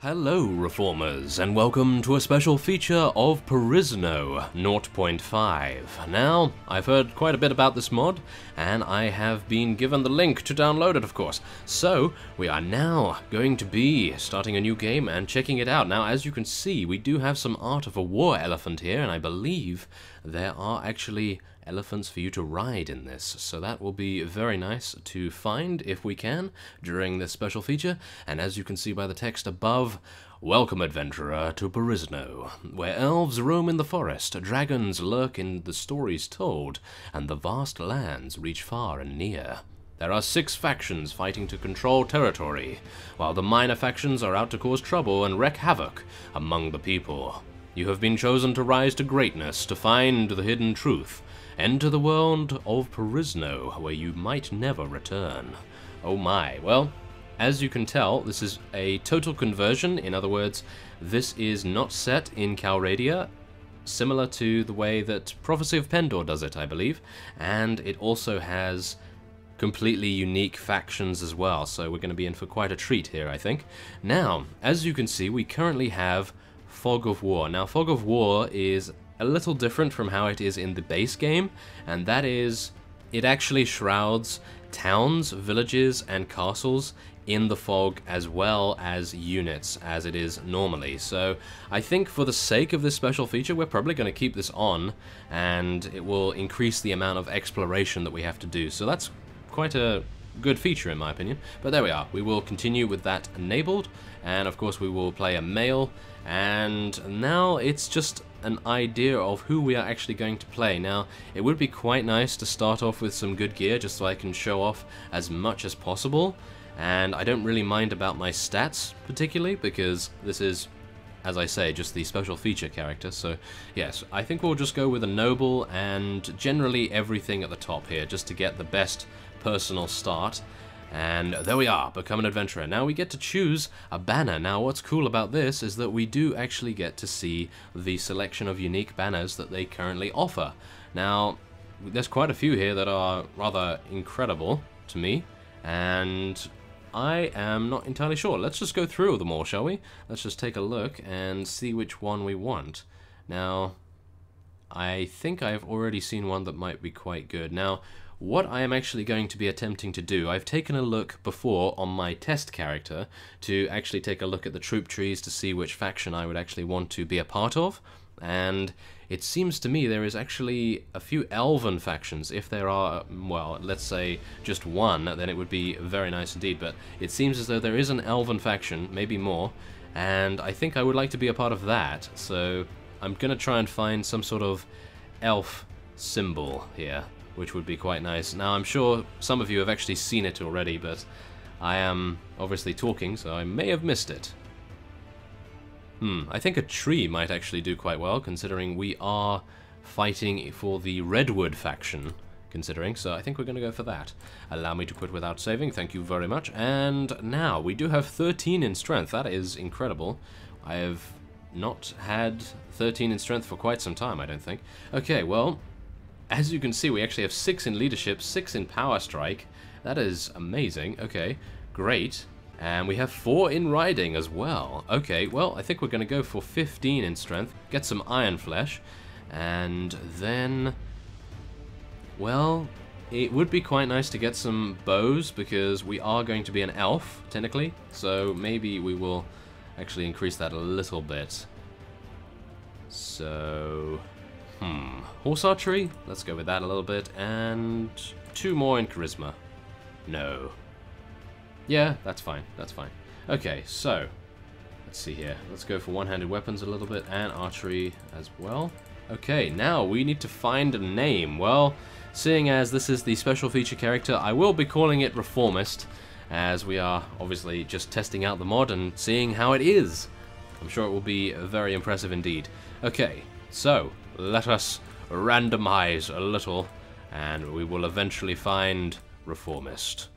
Hello Reformers, and welcome to a special feature of Perisno 0.5. Now, I've heard quite a bit about this mod, and I have been given the link to download it, of course. So, we are now going to be starting a new game and checking it out. Now, as you can see, we do have some art of a war elephant here, and I believe there are actually elephants for you to ride in this, so that will be very nice to find if we can during this special feature. And as you can see by the text above, welcome adventurer to Perisno, where elves roam in the forest, dragons lurk in the stories told, and the vast lands reach far and near. There are 6 factions fighting to control territory, while the minor factions are out to cause trouble and wreak havoc among the people. You have been chosen to rise to greatness, to find the hidden truth. Enter the world of Perisno, where you might never return. Oh my. Well, as you can tell, this is a total conversion. In other words, this is not set in Calradia, similar to the way that Prophecy of Pendor does it, I believe. And it also has completely unique factions as well, so we're going to be in for quite a treat here, I think. Now, as you can see, we currently have Fog of War. Now, Fog of War is a little different from how it is in the base game, and that is, it actually shrouds towns, villages, and castles in the fog as well as units as it is normally. So I think for the sake of this special feature, we're probably going to keep this on, and it will increase the amount of exploration that we have to do. So that's quite a good feature in my opinion. But there we are. We will continue with that enabled, and of course we will play a male, and now it's just an idea of who we are actually going to play. Now, it would be quite nice to start off with some good gear just so I can show off as much as possible, and I don't really mind about my stats particularly because this is, as I say, just the special feature character. So yes, I think we'll just go with a noble and generally everything at the top here just to get the best personal start. And there we are, become an adventurer. Now we get to choose a banner. Now what's cool about this is that we do actually get to see the selection of unique banners that they currently offer. Now, there's quite a few here that are rather incredible to me, and I am not entirely sure. Let's just go through them all, shall we? Let's just take a look and see which one we want. Now, I think I've already seen one that might be quite good. Now, what I am actually going to be attempting to do, I've taken a look before on my test character to actually take a look at the troop trees to see which faction I would actually want to be a part of, and it seems to me there is actually a few elven factions. If there are, well, let's say just one, then it would be very nice indeed, but it seems as though there is an elven faction, maybe more, and I think I would like to be a part of that, so I'm gonna try and find some sort of elf symbol here, which would be quite nice. Now, I'm sure some of you have actually seen it already, but I am obviously talking, so I may have missed it. I think a tree might actually do quite well, considering we are fighting for the Redwood faction, considering, so I think we're going to go for that. Allow me to quit without saving, thank you very much. And now, we do have 13 in strength, that is incredible. I have not had 13 in strength for quite some time, I don't think. Okay, well, as you can see, we actually have 6 in leadership, 6 in power strike. That is amazing. Okay, great. And we have 4 in riding as well. Okay, well, I think we're going to go for 15 in strength, get some iron flesh, and then, well, it would be quite nice to get some bows because we are going to be an elf, technically, so maybe we will actually increase that a little bit. So horse archery, let's go with that a little bit, and 2 more in charisma. No. Yeah, that's fine, that's fine. Okay, so, let's see here. Let's go for one-handed weapons a little bit, and archery as well. Okay, now we need to find a name. Well, seeing as this is the special feature character, I will be calling it Reformist, as we are obviously just testing out the mod and seeing how it is. I'm sure it will be very impressive indeed. Okay, so let us randomize a little, and we will eventually find Reformist.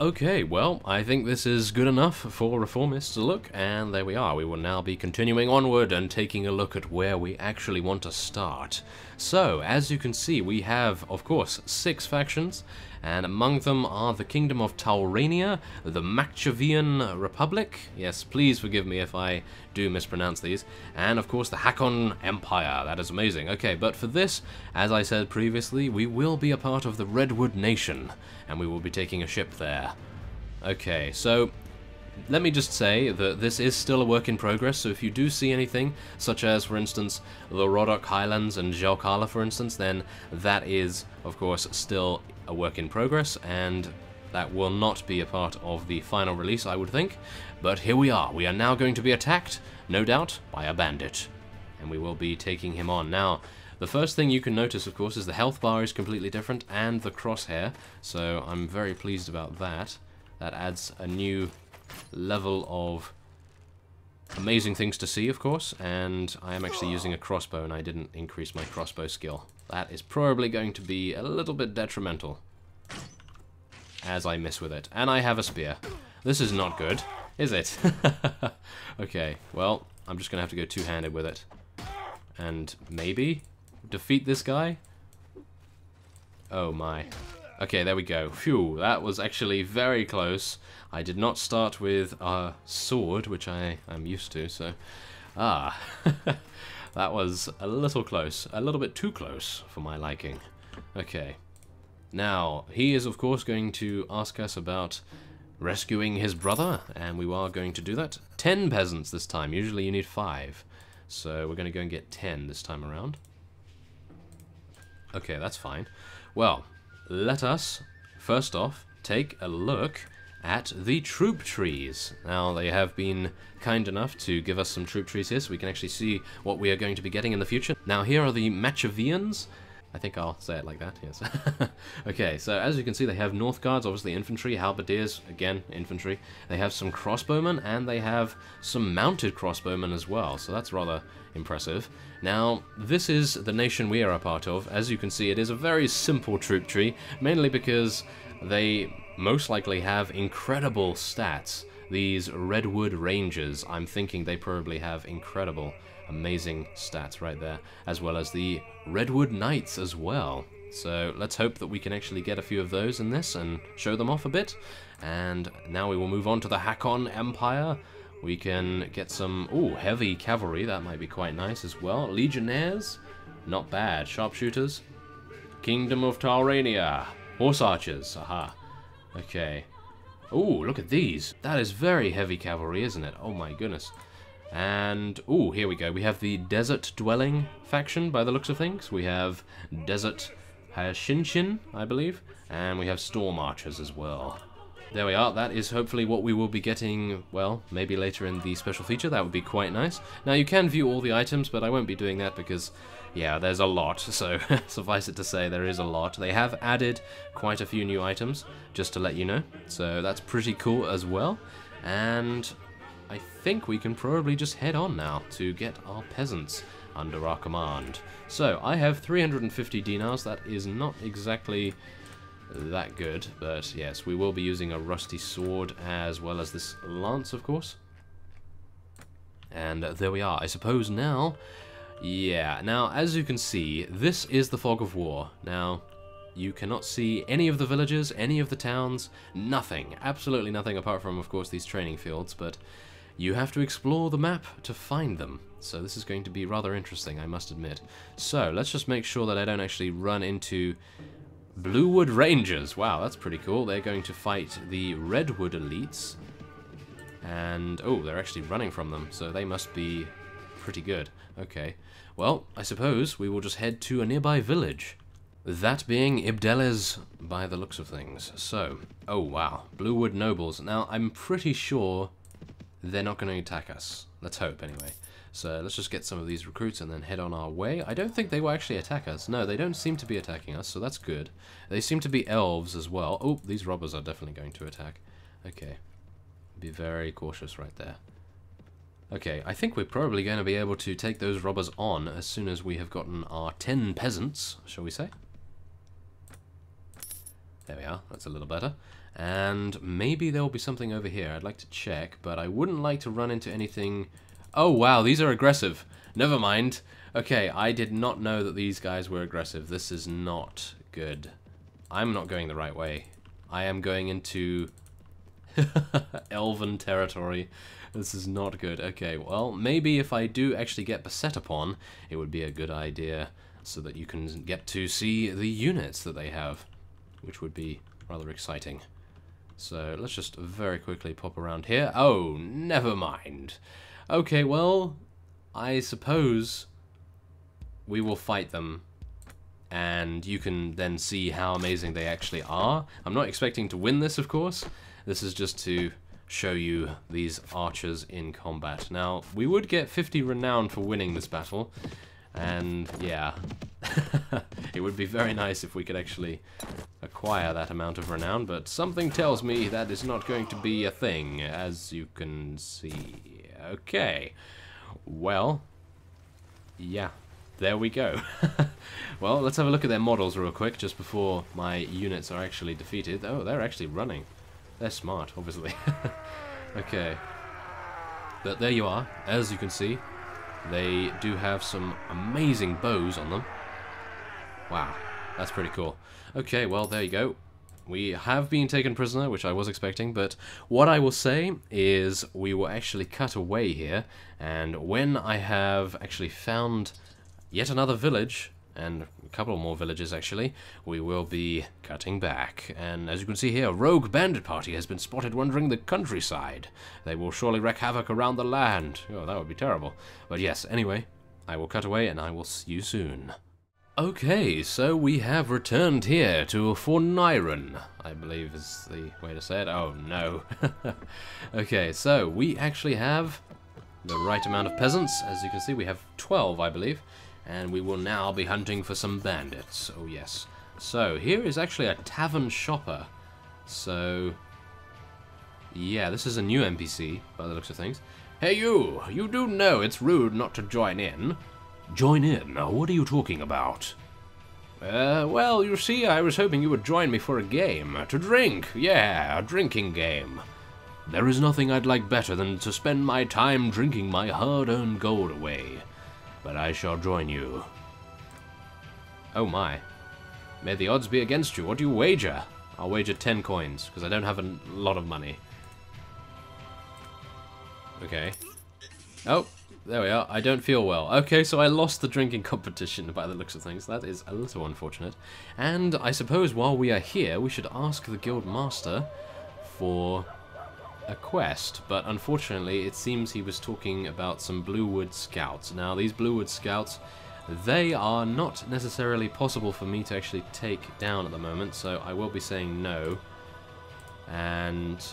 Okay, well, I think this is good enough for Reformist to look, and there we are. We will now be continuing onward and taking a look at where we actually want to start. So, as you can see, we have, of course, 6 factions, and among them are the Kingdom of Taurania, the Machiavian Republic, yes, please forgive me if I do mispronounce these, and of course the Hakon Empire. That is amazing. Okay, but for this, as I said previously, we will be a part of the Redwood Nation, and we will be taking a ship there. Okay, so let me just say that this is still a work in progress, so if you do see anything, such as, for instance, the Rodok Highlands and Jalkala, for instance, then that is, of course, still a work in progress, and that will not be a part of the final release, I would think. But here we are. We are now going to be attacked, no doubt, by a bandit, and we will be taking him on. Now, the first thing you can notice, of course, is the health bar is completely different, and the crosshair, so I'm very pleased about that. That adds a new level of amazing things to see, of course, and I am actually using a crossbow and I didn't increase my crossbow skill. That is probably going to be a little bit detrimental as I miss with it. And I have a spear. This is not good, is it? Okay, well, I'm just gonna have to go two-handed with it and maybe defeat this guy. Oh my. Okay, there we go. Phew, that was actually very close. I did not start with a sword, which I am used to, so... that was a little close. A little bit too close for my liking. Okay. Now, he is of course going to ask us about rescuing his brother, and we are going to do that. 10 peasants this time. Usually you need 5. So we're going to go and get 10 this time around. Okay, that's fine. Well, let us, first off, take a look at the troop trees. Now, they have been kind enough to give us some troop trees here, so we can actually see what we are going to be getting in the future. Now, here are the Machiavians. I think I'll say it like that, yes. Okay, so as you can see, they have North Guards, obviously infantry, halberdiers, again, infantry. They have some crossbowmen, and they have some mounted crossbowmen as well, so that's rather impressive. Now, this is the nation we are a part of. As you can see, it is a very simple troop tree, mainly because they most likely have incredible stats. These Redwood Rangers, I'm thinking they probably have incredible, amazing stats right there, as well as the Redwood Knights as well. So let's hope that we can actually get a few of those in this and show them off a bit. And now we will move on to the Hakon Empire. We can get some, ooh, heavy cavalry, that might be quite nice as well. Legionnaires, not bad. Sharpshooters. Kingdom of Taurania. Horse archers, aha. Okay. Ooh, look at these. That is very heavy cavalry, isn't it? Oh my goodness. And, ooh, here we go. We have the Desert Dwelling faction, by the looks of things. We have Desert Hashinshin, I believe. And we have Storm Archers as well. There we are. That is hopefully what we will be getting, well, maybe later in the special feature. That would be quite nice. Now, you can view all the items, but I won't be doing that because, yeah, there's a lot. So, suffice it to say, there is a lot. They have added quite a few new items, just to let you know. So, that's pretty cool as well. And I think we can probably just head on now to get our peasants under our command. So, I have 350 dinars. That is not exactly that good, but yes, we will be using a rusty sword as well as this lance, of course. And there we are. I suppose now, yeah, now as you can see, this is the fog of war. Now, you cannot see any of the villages, any of the towns, nothing, absolutely nothing apart from, of course, these training fields, but you have to explore the map to find them. So this is going to be rather interesting, I must admit. So, let's just make sure that I don't actually run into Bluewood Rangers. Wow, that's pretty cool. They're going to fight the Redwood elites. And, oh, they're actually running from them, so they must be pretty good. Okay. Well, I suppose we will just head to a nearby village. That being Ibdeles, by the looks of things. So, oh wow, Bluewood Nobles. Now, I'm pretty sure they're not going to attack us. Let's hope, anyway. So let's just get some of these recruits and then head on our way. I don't think they will actually attack us. No, they don't seem to be attacking us, so that's good. They seem to be elves as well. Oh, these robbers are definitely going to attack. Okay. Be very cautious right there. Okay, I think we're probably going to be able to take those robbers on as soon as we have gotten our 10 peasants, shall we say. There we are, that's a little better. And maybe there will be something over here. I'd like to check, but I wouldn't like to run into anything. Oh wow, these are aggressive. Never mind. Okay, I did not know that these guys were aggressive. This is not good. I'm not going the right way. I am going into elven territory. This is not good. Okay, well, maybe if I do actually get beset upon, it would be a good idea so that you can get to see the units that they have, which would be rather exciting. So let's just very quickly pop around here. Oh, never mind. Okay, well, I suppose we will fight them, and you can then see how amazing they actually are. I'm not expecting to win this, of course. This is just to show you these archers in combat. Now, we would get 50 renown for winning this battle, and yeah, it would be very nice if we could actually acquire that amount of renown, but something tells me that is not going to be a thing, as you can see. Okay, well, yeah, there we go. Well, let's have a look at their models real quick, just before my units are actually defeated. Oh, they're actually running. They're smart, obviously. Okay. But there you are. As you can see, they do have some amazing bows on them. Wow, that's pretty cool. Okay, well, there you go. We have been taken prisoner, which I was expecting, but what I will say is we will actually cut away here, and when I have actually found yet another village, and a couple more villages actually, we will be cutting back. And as you can see here, a rogue bandit party has been spotted wandering the countryside. They will surely wreak havoc around the land. Oh, that would be terrible. But yes, anyway, I will cut away and I will see you soon. Okay, so we have returned here to Finalizing, I believe is the way to say it. Oh no. Okay, so we actually have the right amount of peasants. As you can see, we have 12, I believe. And we will now be hunting for some bandits. Oh yes. So here is actually a tavern shopper. So yeah, this is a new NPC by the looks of things. Hey you! You do know it's rude not to join in. Join in? What are you talking about? Well, you see, I was hoping you would join me for a game. To drink. Yeah, a drinking game. There is nothing I'd like better than to spend my time drinking my hard-earned gold away. But I shall join you. Oh my. May the odds be against you. What do you wager? I'll wager 10 coins, because I don't have a lot of money. Okay. Oh, there we are. I don't feel well. Okay, so I lost the drinking competition by the looks of things. That is a little unfortunate. And I suppose while we are here, we should ask the guild master for a quest, but unfortunately it seems he was talking about some Bluewood scouts. Now these Bluewood scouts, they are not necessarily possible for me to actually take down at the moment, so I will be saying no. And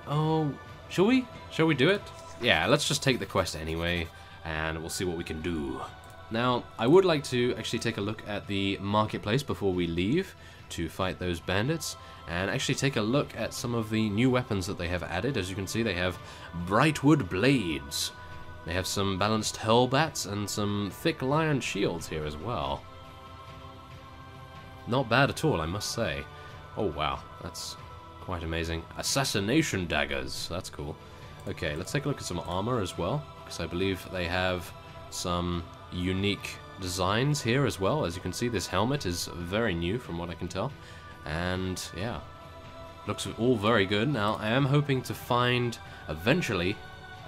oh, shall we do it? Yeah, let's just take the quest anyway, and we'll see what we can do. Now I would like to actually take a look at the marketplace before we leave to fight those bandits, and actually take a look at some of the new weapons that they have added. As you can see, they have Brightwood blades, they have some balanced hurlbats, and some thick lion shields here as well. Not bad at all, I must say. Oh wow, that's quite amazing. Assassination daggers, that's cool. Okay, let's take a look at some armor as well, because I believe they have some unique designs here as well. As you can see, this helmet is very new from what I can tell, and yeah, looks all very good. Now I am hoping to find eventually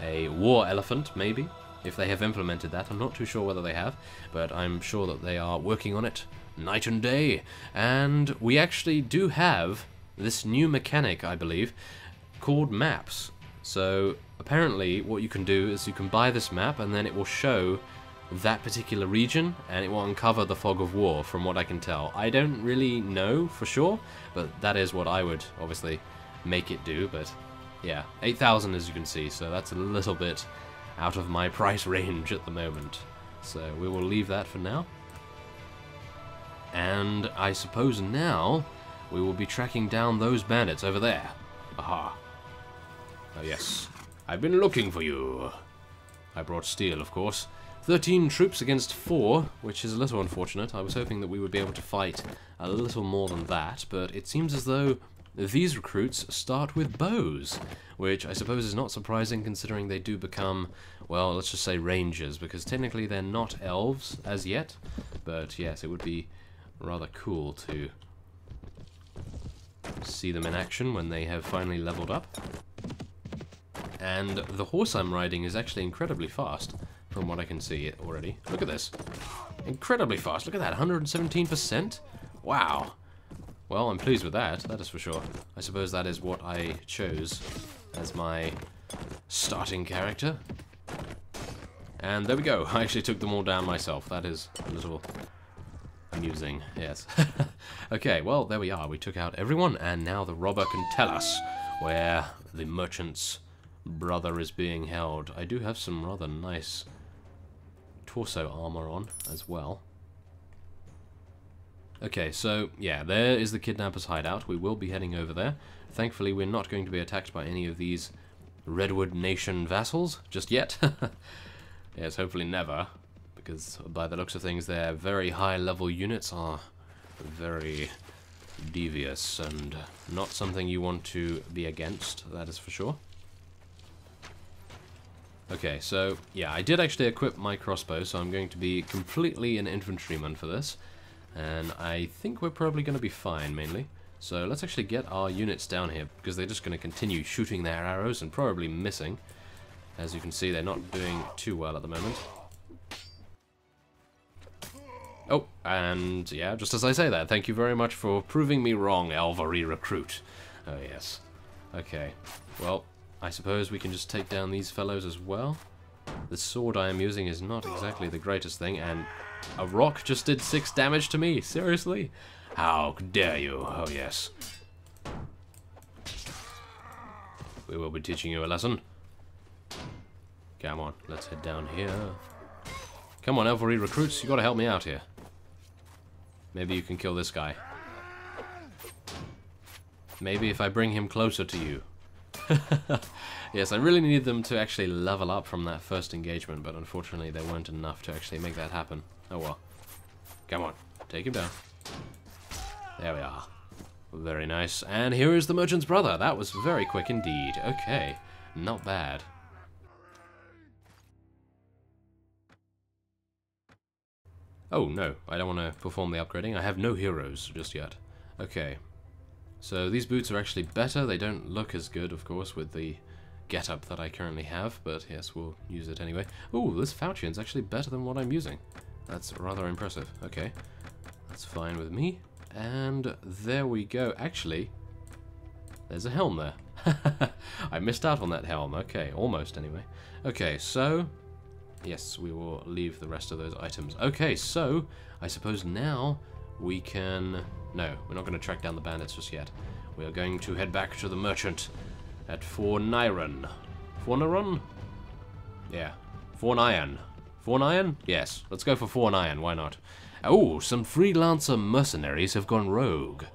a war elephant, maybe, if they have implemented that. I'm not too sure whether they have, but I'm sure that they are working on it night and day. And we actually do have this new mechanic, I believe, called maps. So apparently what you can do is you can buy this map, and then it will show that particular region, and it will uncover the fog of war, from what I can tell. I don't really know for sure, but that is what I would obviously make it do. But yeah, 8,000 as you can see, so that's a little bit out of my price range at the moment. So we will leave that for now. And I suppose now we will be tracking down those bandits over there. Aha. Oh yes, I've been looking for you. I brought steel, of course. 13 troops against 4, which is a little unfortunate. I was hoping that we would be able to fight a little more than that, but it seems as though these recruits start with bows, which I suppose is not surprising considering they do become, well, let's just say rangers, because technically they're not elves as yet, but yes, it would be rather cool to see them in action when they have finally leveled up. And the horse I'm riding is actually incredibly fast, from what I can see already. Look at this. Incredibly fast. Look at that, 117%? Wow. Well, I'm pleased with that, that is for sure. I suppose that is what I chose as my starting character. And there we go. I actually took them all down myself. That is a little amusing, yes. Okay, well, there we are. We took out everyone, and now the robber can tell us where the merchant's brother is being held. I do have some rather nice torso armor on as well. Okay, so, yeah, there is the kidnapper's hideout. We will be heading over there. Thankfully, we're not going to be attacked by any of these Redwood Nation vassals just yet. Yes, hopefully never, because by the looks of things, their very high-level units are very devious and not something you want to be against, that is for sure. Okay, so, yeah, I did actually equip my crossbow, so I'm going to be completely an infantryman for this. And I think we're probably going to be fine, mainly. So let's actually get our units down here, because they're just going to continue shooting their arrows and probably missing. As you can see, they're not doing too well at the moment. Oh, and yeah, just as I say that, thank you very much for proving me wrong, Alvari Recruit. Oh, yes. Okay, well, I suppose we can just take down these fellows as well. The sword I am using is not exactly the greatest thing, and a rock just did 6 damage to me. Seriously? How dare you? Oh, yes. We will be teaching you a lesson. Come on, let's head down here. Come on, Alvari Recruits, you gotta help me out here. Maybe you can kill this guy. Maybe if I bring him closer to you. Yes, I really needed them to actually level up from that first engagement, but unfortunately there weren't enough to actually make that happen. Oh well. Come on, take him down. There we are. Very nice. And here is the merchant's brother. That was very quick indeed. Okay, not bad. Oh no, I don't want to perform the upgrading. I have no heroes just yet. Okay. So these boots are actually better. They don't look as good, of course, with the getup that I currently have, but yes, we'll use it anyway. Ooh, this falchion's actually better than what I'm using. That's rather impressive. Okay, that's fine with me. And there we go. Actually, there's a helm there. I missed out on that helm. Okay, almost anyway. Okay, so yes, we will leave the rest of those items. Okay, so I suppose now we can... No, we're not going to track down the bandits just yet. We are going to head back to the merchant at Forniron. Forniron? Yeah. Forniron. Forniron? Yes. Let's go for Forniron. Why not? Oh, some freelancer mercenaries have gone rogue,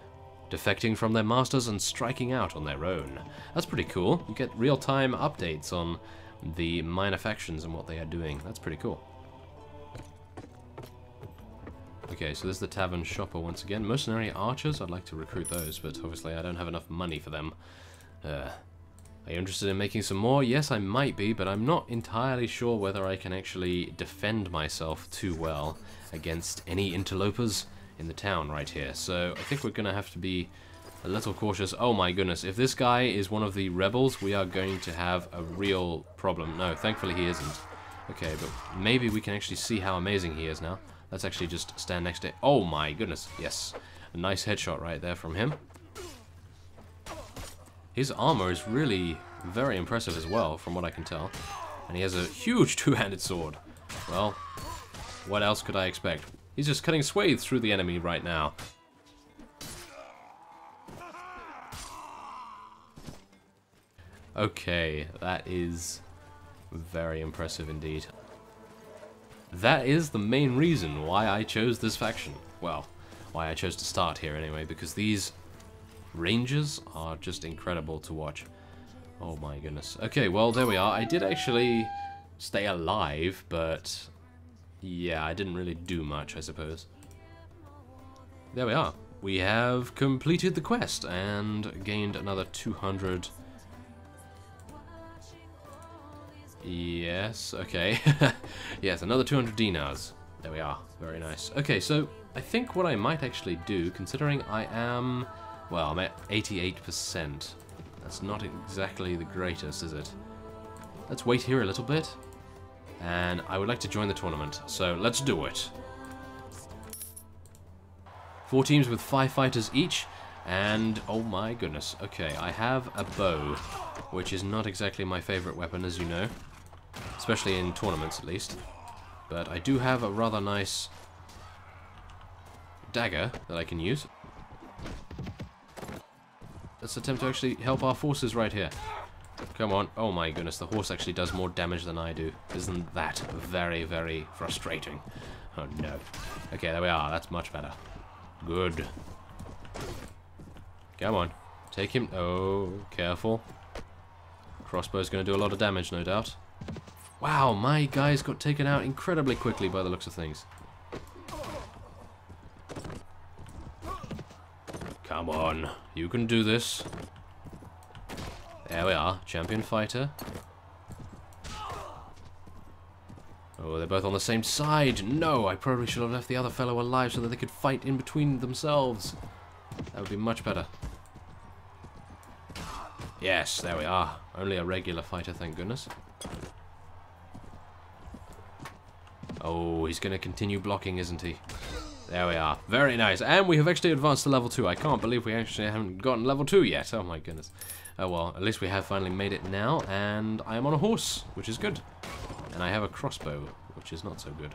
defecting from their masters and striking out on their own. That's pretty cool. You get real-time updates on the minor factions and what they are doing. That's pretty cool. Okay, so this is the Tavern shopper once again. Mercenary archers, I'd like to recruit those, but obviously I don't have enough money for them. Are you interested in making some more? Yes, I might be, but I'm not entirely sure whether I can actually defend myself too well against any interlopers in the town right here. So I think we're going to have to be a little cautious. Oh my goodness, if this guy is one of the rebels, we are going to have a real problem. No, thankfully he isn't. Okay, but maybe we can actually see how amazing he is now. Let's actually just stand next to it. Oh my goodness, yes. A nice headshot right there from him. His armor is really very impressive as well, from what I can tell. And he has a huge two-handed sword. Well, what else could I expect? He's just cutting swathes through the enemy right now. Okay, that is very impressive indeed. That is the main reason why I chose this faction. Well, why I chose to start here anyway, because these rangers are just incredible to watch. Oh my goodness. Okay, well, there we are. I did actually stay alive, but yeah, I didn't really do much, I suppose. There we are. We have completed the quest and gained another 200. Yes, okay. Yes, another 200 dinars. There we are. Very nice. Okay, so I think what I might actually do, considering I am Well, I'm at 88%. That's not exactly the greatest, is it? Let's wait here a little bit. And I would like to join the tournament, so let's do it. 4 teams with 5 fighters each, and oh my goodness. Okay, I have a bow, which is not exactly my favorite weapon, as you know. Especially in tournaments, at least. But I do have a rather nice dagger that I can use. Let's attempt to actually help our forces right here. Come on. Oh my goodness, the horse actually does more damage than I do. Isn't that very, very frustrating? Oh no. Okay, there we are. That's much better. Good. Come on. Take him. Oh, careful. Crossbow's going to do a lot of damage, no doubt. Wow, my guys got taken out incredibly quickly by the looks of things. Come on. You can do this. There we are, champion fighter. Oh, they're both on the same side. No, I probably should have left the other fellow alive so that they could fight in between themselves. That would be much better. Yes, there we are. Only a regular fighter, thank goodness. Oh, he's going to continue blocking, isn't he? There we are. Very nice. And we have actually advanced to level 2. I can't believe we actually haven't gotten level 2 yet. Oh my goodness. Oh well, at least we have finally made it now, and I am on a horse, which is good. And I have a crossbow, which is not so good.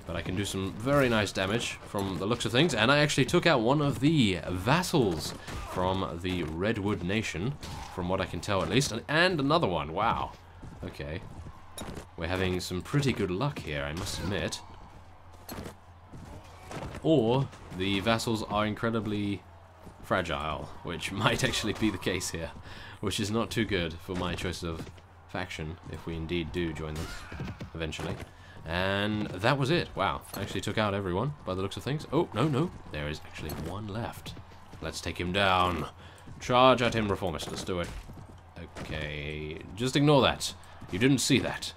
But I can do some very nice damage from the looks of things, and I actually took out one of the vassals from the Redwood Nation, from what I can tell at least, and another one. Wow. Okay. We're having some pretty good luck here, I must admit. Or the vassals are incredibly fragile, which might actually be the case here, which is not too good for my choice of faction, if we indeed do join them eventually. And that was it. Wow, I actually took out everyone by the looks of things. Oh, no, there is actually one left. Let's take him down. Charge at him, Reformist. Let's do it. Okay, just ignore that. You didn't see that.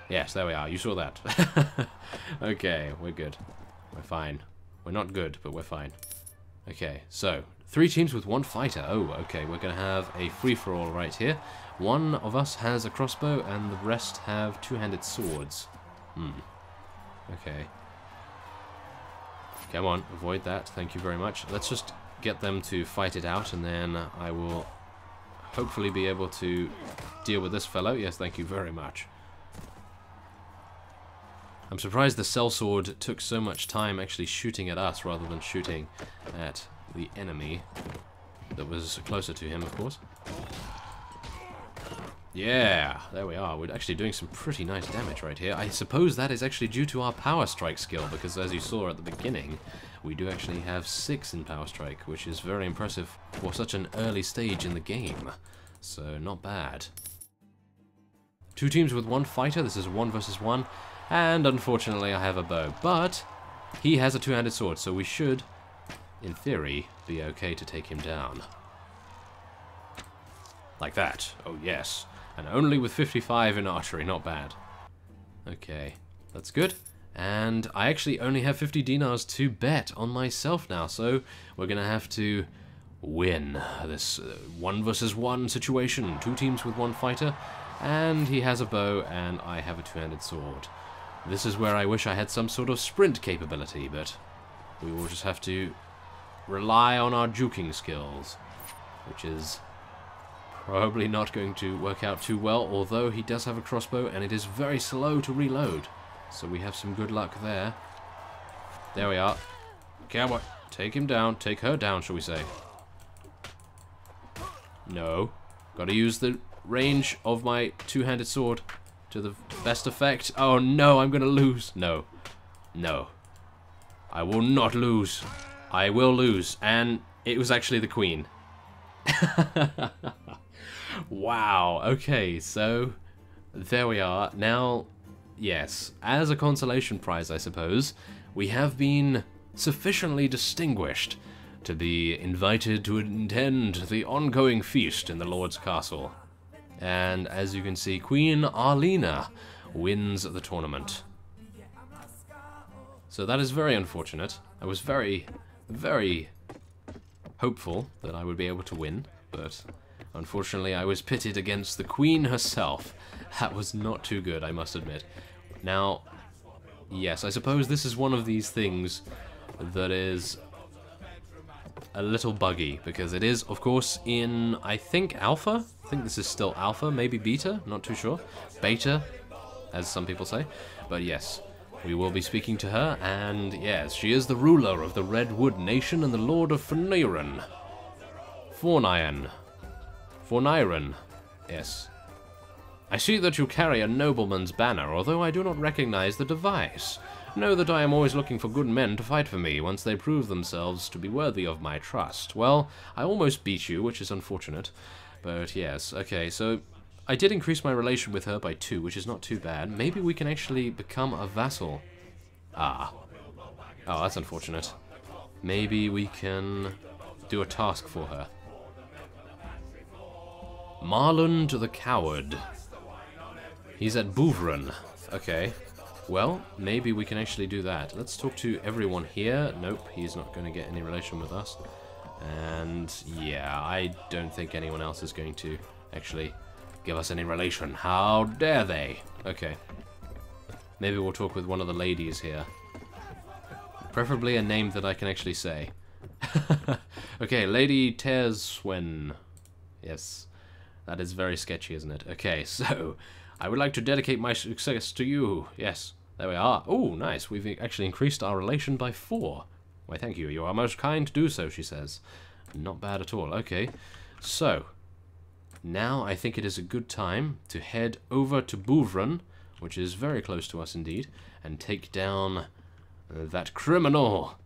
Yes, there we are. You saw that. Okay, we're good. We're fine. We're not good, but we're fine. Okay, so 3 teams with 1 fighter. Oh, okay, we're going to have a free-for-all right here. One of us has a crossbow, and the rest have 2-handed swords. Okay. Come on, avoid that. Thank you very much. Let's just get them to fight it out, and then I will hopefully be able to deal with this fellow. Yes, thank you very much. I'm surprised the sellsword took so much time actually shooting at us rather than shooting at the enemy that was closer to him, of course. Yeah, there we are. We're actually doing some pretty nice damage right here. I suppose that is actually due to our power strike skill, because as you saw at the beginning, we do actually have 6 in power strike, which is very impressive for such an early stage in the game. So, not bad. 2 teams with 1 fighter. This is 1 versus 1. And unfortunately I have a bow, but he has a 2-handed sword, so we should, in theory, be okay to take him down. Like that. Oh yes. And only with 55 in archery, not bad. Okay, that's good. And I actually only have 50 dinars to bet on myself now, so we're gonna have to win this 1 versus 1 situation. 2 teams with 1 fighter, and he has a bow and I have a 2-handed sword. This is where I wish I had some sort of sprint capability, but we will just have to rely on our juking skills, which is probably not going to work out too well, although he does have a crossbow and it is very slow to reload. So we have some good luck there. There we are. Cowboy, take him down. Take her down, shall we say. No. Gotta use the range of my 2-handed sword to the best effect. Oh no, I'm gonna lose. No. No. I will not lose. I will lose. And it was actually the queen. Wow. Okay, so there we are. Now, yes, as a consolation prize, I suppose, we have been sufficiently distinguished to be invited to attend the ongoing feast in the Lord's Castle. And as you can see, Queen Arlena wins the tournament. So that is very unfortunate. I was very, very hopeful that I would be able to win, but unfortunately I was pitted against the Queen herself. That was not too good, I must admit. Now, yes, I suppose this is one of these things that is a little buggy, because it is, of course, in, I think, Alpha? I think this is still Alpha, maybe Beta, not too sure. Beta, as some people say. But yes, we will be speaking to her, and yes, she is the ruler of the Redwood Nation and the Lord of Forniran. Forniran, yes. I see that you carry a nobleman's banner, although I do not recognize the device. Know that I am always looking for good men to fight for me once they prove themselves to be worthy of my trust. Well, I almost beat you, which is unfortunate. But yes, okay, so I did increase my relation with her by 2, which is not too bad. Maybe we can actually become a vassal. Ah. Oh, that's unfortunate. Maybe we can do a task for her. Marlon the Coward. He's at Bouvron. Okay. Well, maybe we can actually do that. Let's talk to everyone here. Nope, he's not going to get any relation with us. And yeah, I don't think anyone else is going to actually give us any relation. How dare they? Okay. Maybe we'll talk with one of the ladies here. Preferably a name that I can actually say. Okay, Lady Terswen. Yes. That is very sketchy, isn't it? Okay, so I would like to dedicate my success to you. Yes, there we are. Oh, nice. We've actually increased our relation by 4. Why, thank you. You are most kind to do so, she says. Not bad at all. Okay, so now I think it is a good time to head over to Bouvron, which is very close to us indeed, and take down that criminal.